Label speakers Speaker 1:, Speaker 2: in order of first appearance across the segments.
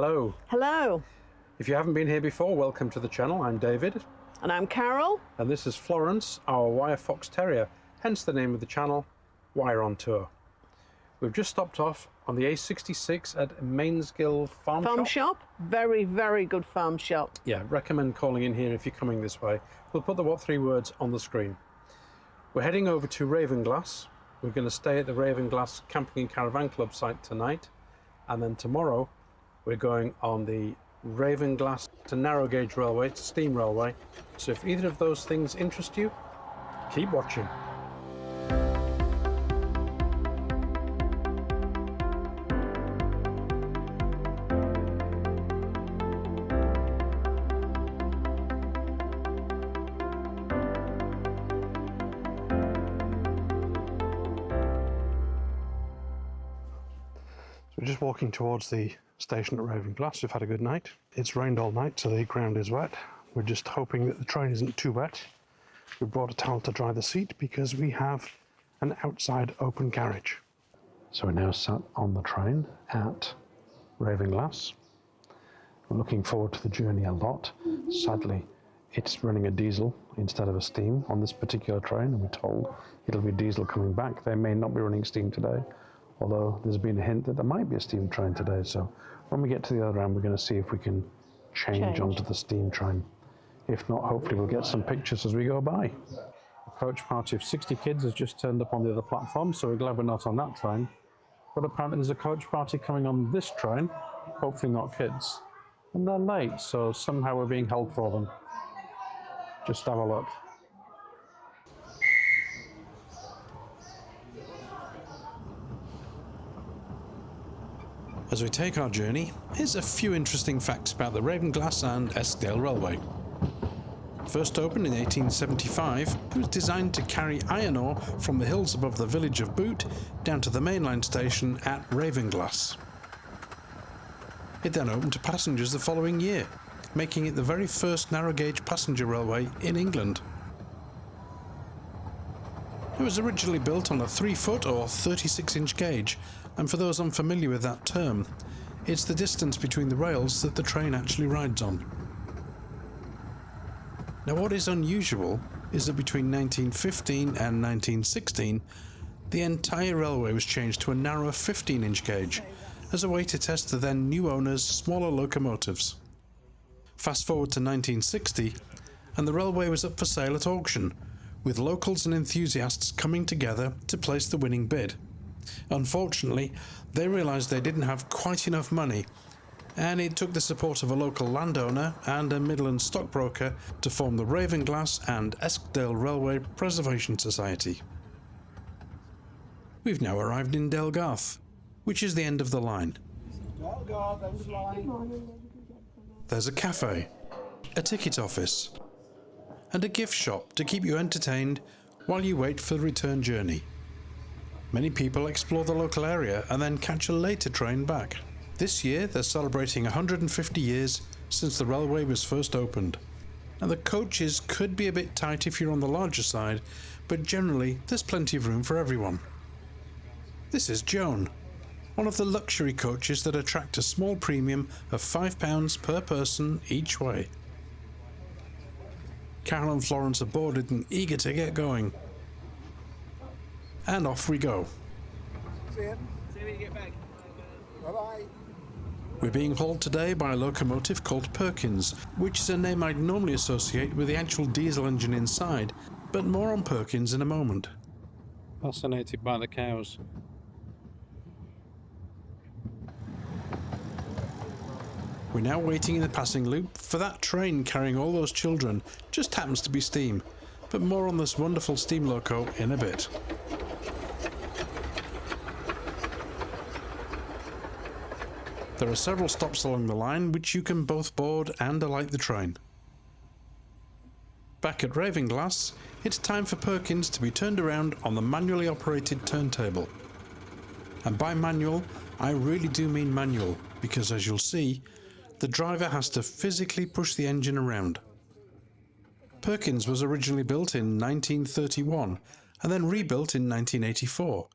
Speaker 1: Hello.
Speaker 2: Hello.
Speaker 1: If you haven't been here before, welcome to the channel. I'm David.
Speaker 2: And I'm Carol.
Speaker 1: And this is Florence, our wire fox terrier, hence the name of the channel, Wire on Tour. We've just stopped off on the A66 at Mainsgill Farm Shop.
Speaker 2: Very, very good farm shop.
Speaker 1: Yeah, recommend calling in here if you're coming this way. We'll put the what three words on the screen. We're heading over to Ravenglass. We're going to stay at the Ravenglass Camping and Caravan Club site tonight. And then tomorrow, we're going on the Ravenglass to narrow gauge railway, to steam railway. So if either of those things interest you, keep watching. We're just walking towards the station at Ravenglass. We've had a good night. It's rained all night, so the ground is wet. We're just hoping that the train isn't too wet. We brought a towel to dry the seat because we have an outside open carriage. So we're now sat on the train at Ravenglass. We're looking forward to the journey a lot. Sadly, it's running a diesel instead of a steam on this particular train, and we're told it'll be diesel coming back. They may not be running steam today, although there's been a hint that there might be a steam train today. So when we get to the other end, we're going to see if we can change onto the steam train. If not, hopefully we'll get some pictures as we go by. A coach party of 60 kids has just turned up on the other platform, so we're glad we're not on that train. But apparently there's a coach party coming on this train, hopefully not kids. And they're late, so somehow we're being held for them. Just have a look. As we take our journey, here's a few interesting facts about the Ravenglass and Eskdale Railway. First opened in 1875, it was designed to carry iron ore from the hills above the village of Boot down to the mainline station at Ravenglass. It then opened to passengers the following year, making it the very first narrow gauge passenger railway in England. It was originally built on a 3-foot or 36-inch gauge, and for those unfamiliar with that term, it's the distance between the rails that the train actually rides on. Now, what is unusual is that between 1915 and 1916, the entire railway was changed to a narrow 15-inch gauge as a way to test the then new owners' smaller locomotives. Fast forward to 1960, and the railway was up for sale at auction, with locals and enthusiasts coming together to place the winning bid. Unfortunately, they realised they didn't have quite enough money, and it took the support of a local landowner and a Midland stockbroker to form the Ravenglass and Eskdale Railway Preservation Society. We've now arrived in Dalegarth, which is the end of the line. There's a cafe, a ticket office, and a gift shop to keep you entertained while you wait for the return journey. Many people explore the local area and then catch a later train back. This year they're celebrating 150 years since the railway was first opened. Now, the coaches could be a bit tight if you're on the larger side, but generally there's plenty of room for everyone. This is Joan, one of the luxury coaches that attract a small premium of £5 per person each way. Carol and Florence are boarded and eager to get going. And off we go.
Speaker 3: See you when you get back. Bye-bye.
Speaker 1: We're being hauled today by a locomotive called Perkins, which is a name I'd normally associate with the actual diesel engine inside, but more on Perkins in a moment. Fascinated by the cows. We're now waiting in the passing loop for that train carrying all those children. Just happens to be steam, but more on this wonderful steam loco in a bit. There are several stops along the line which you can both board and alight the train. Back at Ravenglass, it's time for Perkins to be turned around on the manually operated turntable. And by manual, I really do mean manual, because as you'll see, the driver has to physically push the engine around. Perkins was originally built in 1931 and then rebuilt in 1984,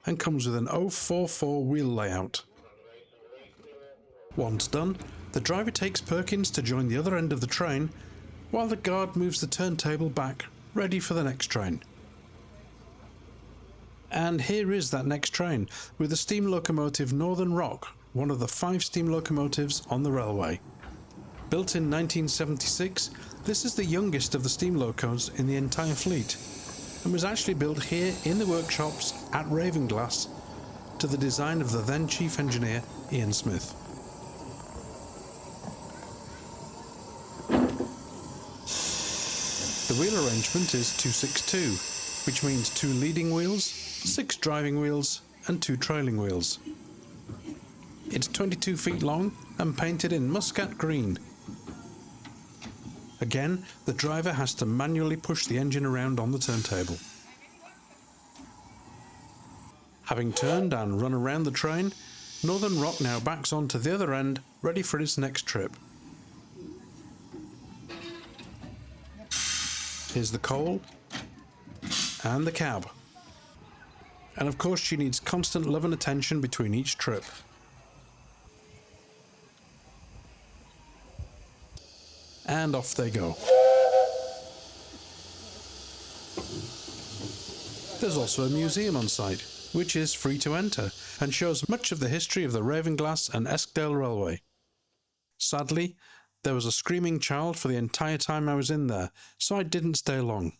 Speaker 1: and comes with an 044 wheel layout. Once done, the driver takes Perkins to join the other end of the train, while the guard moves the turntable back, ready for the next train. And here is that next train, with the steam locomotive Northern Rock, one of the 5 steam locomotives on the railway. Built in 1976, this is the youngest of the steam locos in the entire fleet, and was actually built here in the workshops at Ravenglass to the design of the then chief engineer Ian Smith. The wheel arrangement is 262, which means 2 leading wheels, 6 driving wheels and 2 trailing wheels. It's 22 feet long and painted in muscat green. Again, the driver has to manually push the engine around on the turntable. Having turned and run around the train, Northern Rock now backs onto the other end, ready for its next trip. Here's the coal and the cab. And of course she needs constant love and attention between each trip. And off they go. There's also a museum on site, which is free to enter and shows much of the history of the Ravenglass and Eskdale Railway. Sadly, there was a screaming child for the entire time I was in there, so I didn't stay long.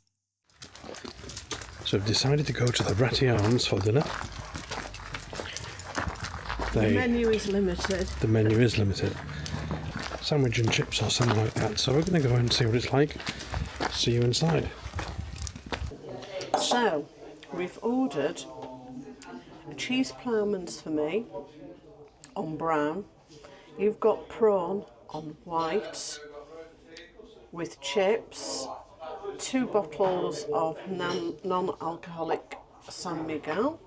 Speaker 1: So I've decided to go to the Ratty Arms for dinner.
Speaker 2: The menu is limited.
Speaker 1: The menu is limited. Sandwich and chips or something like that. So we're going to go and see what it's like. See you inside.
Speaker 2: So, we've ordered a cheese ploughman's for me on brown. You've got prawn on white with chips, 2 bottles of non-alcoholic San Miguel,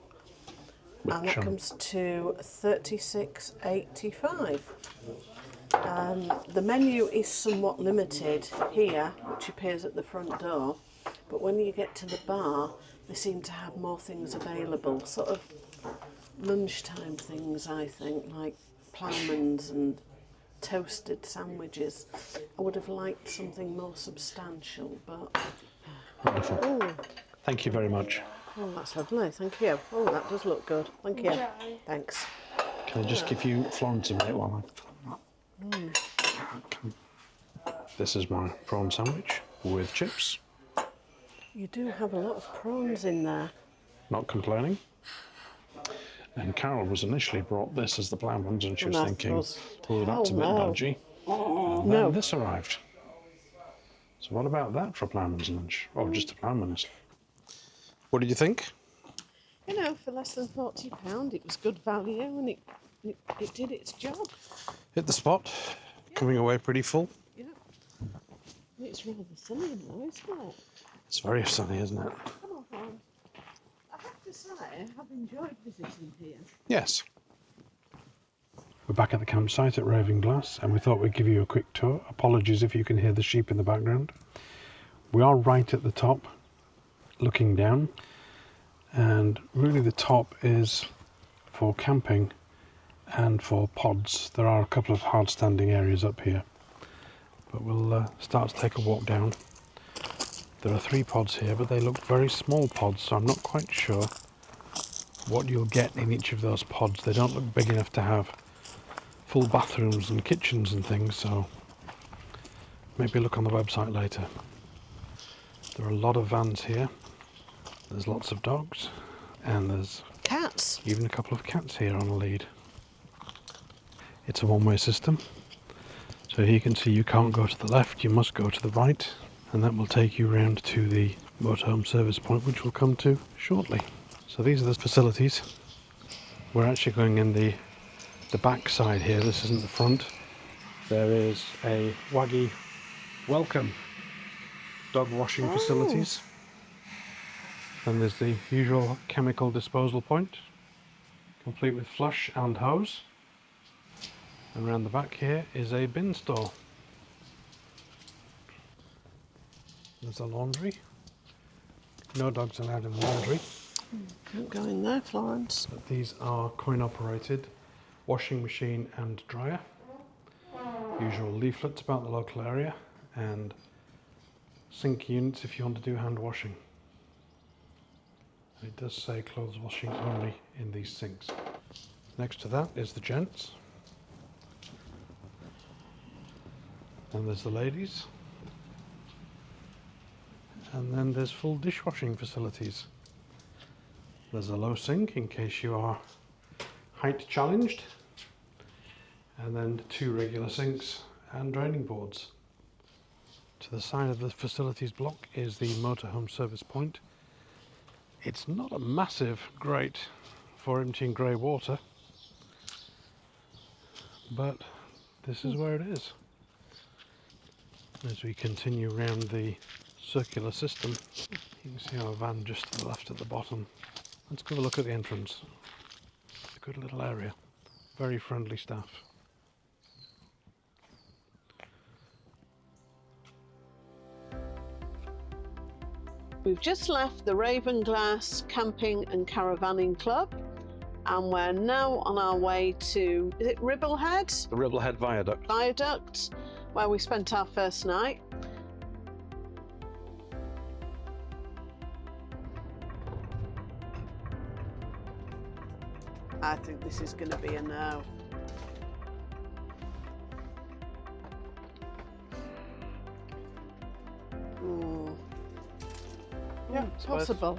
Speaker 2: and that comes to $36.85. The menu is somewhat limited here, which appears at the front door, but when you get to the bar, they seem to have more things available, sort of lunchtime things, I think, like ploughman's and toasted sandwiches. I would have liked something more substantial, but...
Speaker 1: Wonderful.
Speaker 2: Oh,
Speaker 1: Thank you very much.
Speaker 2: oh, that's lovely, thank you. Oh, that does look good, thank you. Thanks.
Speaker 1: Can I just give you Florence a minute while I... This is my prawn sandwich with chips.
Speaker 2: You do have a lot of prawns in there.
Speaker 1: Not complaining. And Carol was initially brought this as the ploughman's, and she was thinking, oh, that's a bit dodgy. And then this arrived. So what about that for a ploughman's lunch? Or just a ploughman's? What did you think?
Speaker 2: You know, for less than £40, it was good value, and it did its job.
Speaker 1: Hit the spot. Coming away pretty full.
Speaker 2: Yeah. It's rather sunny now, isn't it?
Speaker 1: It's very sunny, isn't it?
Speaker 2: Come on. I have to say, I have enjoyed visiting here.
Speaker 1: Yes. We're back at the campsite at Ravenglass, and we thought we'd give you a quick tour. Apologies if you can hear the sheep in the background. We are right at the top, looking down, and really the top is for camping and for pods. There are a couple of hard standing areas up here, but we'll start to take a walk down. There are 3 pods here, but they look very small pods, so I'm not quite sure what you'll get in each of those pods. They don't look big enough to have full bathrooms and kitchens and things, so maybe look on the website later. There are a lot of vans here. There's lots of dogs, and there's
Speaker 2: cats.
Speaker 1: Even a couple of cats here on a lead. It's a one-way system, so here you can see you can't go to the left, you must go to the right, and that will take you round to the motorhome service point, which we'll come to shortly. So these are the facilities. We're actually going in the back side here, this isn't the front. There is a Waggy welcome dog washing facilities. Then there's the usual chemical disposal point, complete with flush and hose. And around the back here is a bin store. There's a laundry. No dogs allowed in the laundry.
Speaker 2: Don't go in there, Florence.
Speaker 1: But these are coin operated washing machine and dryer. Usual leaflets about the local area and sink units if you want to do hand washing. It does say clothes washing only in these sinks. Next to that is the gents. And there's the ladies. And then there's full dishwashing facilities. There's a low sink in case you are height challenged. And then 2 regular sinks and draining boards. To the side of the facilities block is the motorhome service point. It's not a massive grate for emptying grey water, but this is where it is. As we continue round the circular system, you can see our van just to the left at the bottom. Let's go have a look at the entrance. It's a good little area, very friendly staff.
Speaker 2: We've just left the Ravenglass Camping and Caravanning Club, and we're now on our way to, is it Ribblehead?
Speaker 1: The Ribblehead Viaduct.
Speaker 2: Viaduct, where we spent our first night. I think this is going to be a no. Yeah, possible,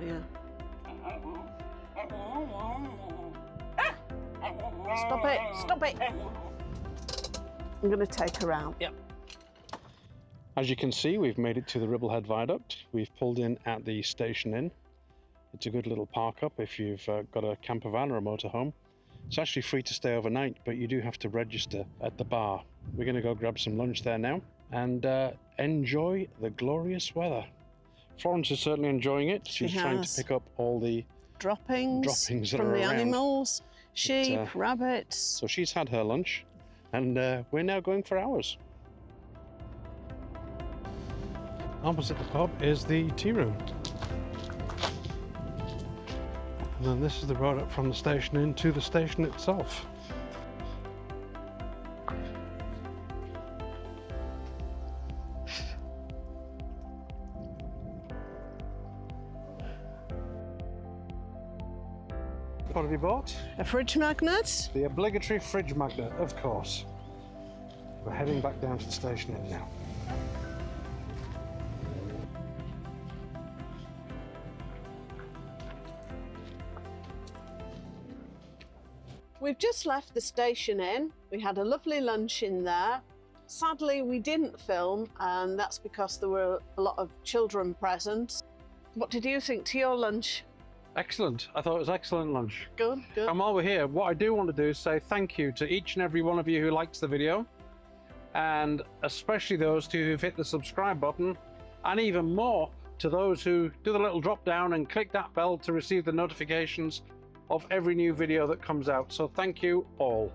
Speaker 2: yeah. Stop it! I'm going to take her out.
Speaker 1: Yep. As you can see, we've made it to the Ribblehead Viaduct. We've pulled in at the Station Inn. It's a good little park up if you've got a camper van or a motorhome. It's actually free to stay overnight, but you do have to register at the bar. We're going to go grab some lunch there now and enjoy the glorious weather. Florence is certainly enjoying it. She's trying to pick up all the
Speaker 2: droppings
Speaker 1: that
Speaker 2: from
Speaker 1: are
Speaker 2: the
Speaker 1: around.
Speaker 2: Animals, sheep, rabbits.
Speaker 1: So she's had her lunch, and we're now going for ours. Opposite the pub is the tea room. And then this is the road up from the Station Inn to the station itself. What have you bought?
Speaker 2: A fridge magnet.
Speaker 1: The obligatory fridge magnet, of course. We're heading back down to the Station Inn now.
Speaker 2: We've just left the Station Inn. We had a lovely lunch in there. Sadly, we didn't film, and that's because there were a lot of children present. What did you think to your lunch?
Speaker 1: Excellent. I thought it was excellent lunch.
Speaker 2: Good.
Speaker 1: And while we're here, what I do want to do is say thank you to each and every one of you who likes the video, and especially those who've hit the subscribe button, and even more to those who do the little drop down and click that bell to receive the notifications of every new video that comes out. So thank you all.